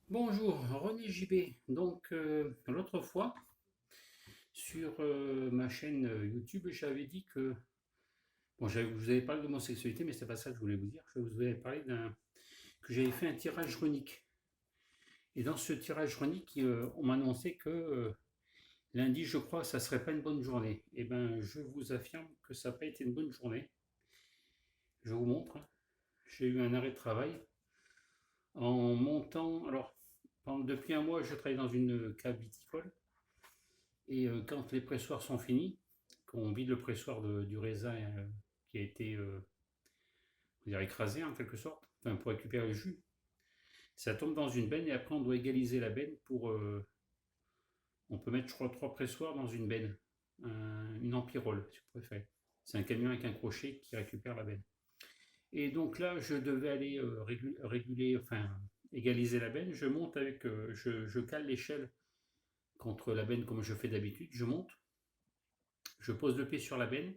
Bonjour, René JB. Donc, l'autre fois, sur ma chaîne YouTube, j'avais dit que. Bon, je vous avais parlé d'homosexualité, mais c'est pas ça que je voulais vous dire. Je vous avais parlé que j'avais fait un tirage runique. Et dans ce tirage runique, on m'a annoncé que lundi, je crois, ça serait pas une bonne journée. Eh bien, je vous affirme que ça n'a pas été une bonne journée. Je vous montre. J'ai eu un arrêt de travail en montant. Alors, depuis un mois, je travaille dans une cave viticole. Et quand les pressoirs sont finis, qu'on vide le pressoir du raisin qui a été on dirait écrasé en quelque sorte, enfin, pour récupérer le jus, ça tombe dans une benne et après on doit égaliser la benne pour. On peut mettre, je crois, 3 pressoirs dans une benne, une empirole, si vous préférez. C'est un camion avec un crochet qui récupère la benne. Et donc là, je devais aller réguler, enfin, égaliser la benne. Je monte avec. Je cale l'échelle contre la benne comme je fais d'habitude. Je monte, je pose le pied sur la benne.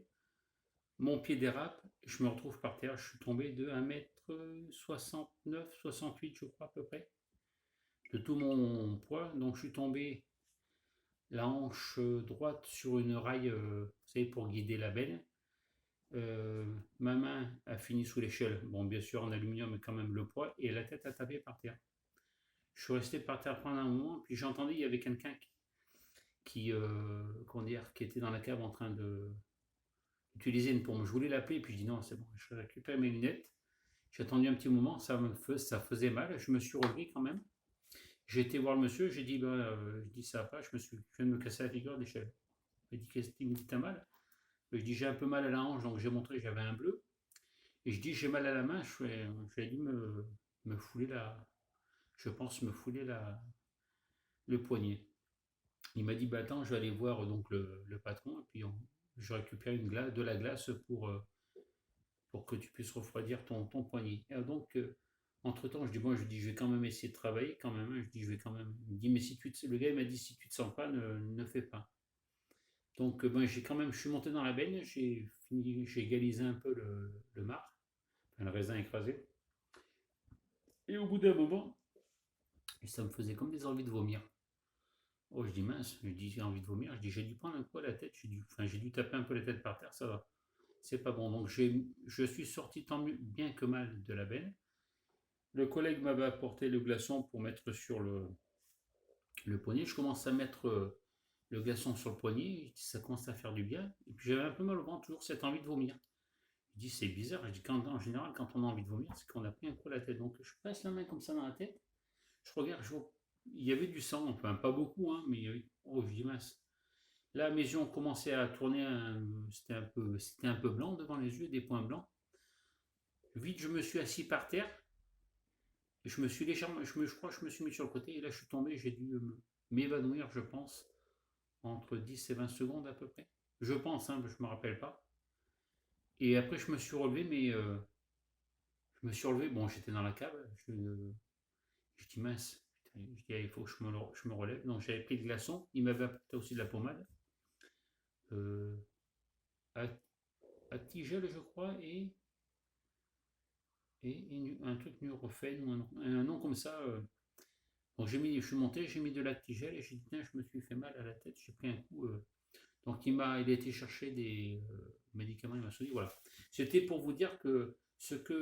Mon pied dérape, je me retrouve par terre, je suis tombé de 1,69 m, 68 je crois à peu près, de tout mon poids, donc je suis tombé la hanche droite sur une raille, vous savez, pour guider la benne. Ma main a fini sous l'échelle, bon bien sûr en aluminium mais quand même le poids, et la tête a tapé par terre. Je suis resté par terre pendant un moment, puis j'entendais, il y avait quelqu'un qui était dans la cave en train de utiliser une pompe. Je voulais l'appeler, puis je dis non, c'est bon, je récupère mes lunettes. J'ai attendu un petit moment, ça faisait mal, je me suis relevé quand même. J'ai été voir le monsieur, j'ai dit, je dis ça va pas, je viens de me casser la figure d'échelle. Il m'a dit, qu'est-ce qu'il me dit, t'as mal? Je dis, j'ai un peu mal à la hanche, donc j'ai montré que j'avais un bleu. Et je dis, j'ai mal à la main, je lui ai dit me fouler je pense me fouler le poignet. Il m'a dit, bah attends, je vais aller voir donc le patron, et puis je récupère de la glace pour que tu puisses refroidir ton poignet. Et donc, entre-temps, je dis, bon, je dis, je vais quand même essayer de travailler, quand même, hein. Je dis, je vais quand même. Il me dit, mais si le gars, il m'a dit, si tu te sens pas, ne fais pas. Donc, ben, j'ai quand même, je suis monté dans la benne, j'ai égalisé un peu le marc, enfin, le raisin écrasé. Et au bout d'un moment, ça me faisait comme des envies de vomir. Oh, je dis mince, je dis j'ai envie de vomir, je dis j'ai dû prendre un coup à la tête, j'ai dû taper un peu la tête par terre, ça va. C'est pas bon. Donc je suis sorti tant bien que mal de la benne. Le collègue m'avait apporté le glaçon pour mettre sur le poignet. Je commence à mettre le glaçon sur le poignet, ça commence à faire du bien. Et puis j'avais un peu mal au ventre, toujours cette envie de vomir. Je dis c'est bizarre. Je dis en général, quand on a envie de vomir, c'est qu'on a pris un coup à la tête. Donc je passe la main comme ça dans la tête. Je regarde, il y avait du sang, enfin pas beaucoup, hein, mais oh, je dis mince. Là, mes yeux ont commencé à tourner, c'était un peu blanc devant les yeux, des points blancs. Vite, je me suis assis par terre. Je me suis légèrement, je crois que je me suis mis sur le côté et là je suis tombé, j'ai dû m'évanouir, je pense, entre 10 et 20 secondes à peu près. Je pense, hein, je me rappelle pas. Et après je me suis relevé, mais je me suis relevé, bon j'étais dans la cave, je dis mince, putain, je dis, ah, il faut que je me relève. Donc j'avais pris le glaçon, il m'avait apporté aussi de la pommade, euh, à, à tigelle je crois, et un truc Nurofen, ou un nom comme ça. Donc je suis monté, j'ai mis de l'actigel et j'ai dit tiens, je me suis fait mal à la tête, j'ai pris un coup. Donc il a été chercher des médicaments, il m'a soigné, voilà. C'était pour vous dire que ce que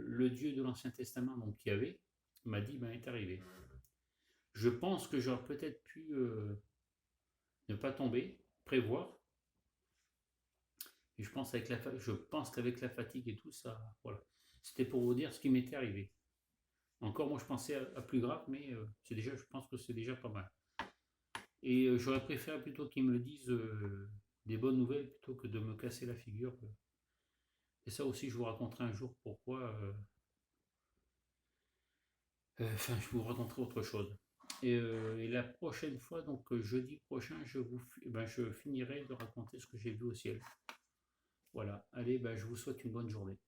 le Dieu de l'Ancien Testament, donc qui avait, m'a dit, ben, est arrivé. Je pense que j'aurais peut-être pu ne pas tomber, prévoir. Et je pense qu'avec la fatigue et tout ça, voilà. C'était pour vous dire ce qui m'était arrivé. Encore, moi, je pensais à plus grave, mais je pense que c'est déjà pas mal. Et j'aurais préféré plutôt qu'ils me disent des bonnes nouvelles plutôt que de me casser la figure. Et ça aussi, je vous raconterai un jour pourquoi. Enfin, je vous raconterai autre chose. Et la prochaine fois, donc jeudi prochain, je finirai de raconter ce que j'ai vu au ciel. Voilà. Allez, ben, je vous souhaite une bonne journée.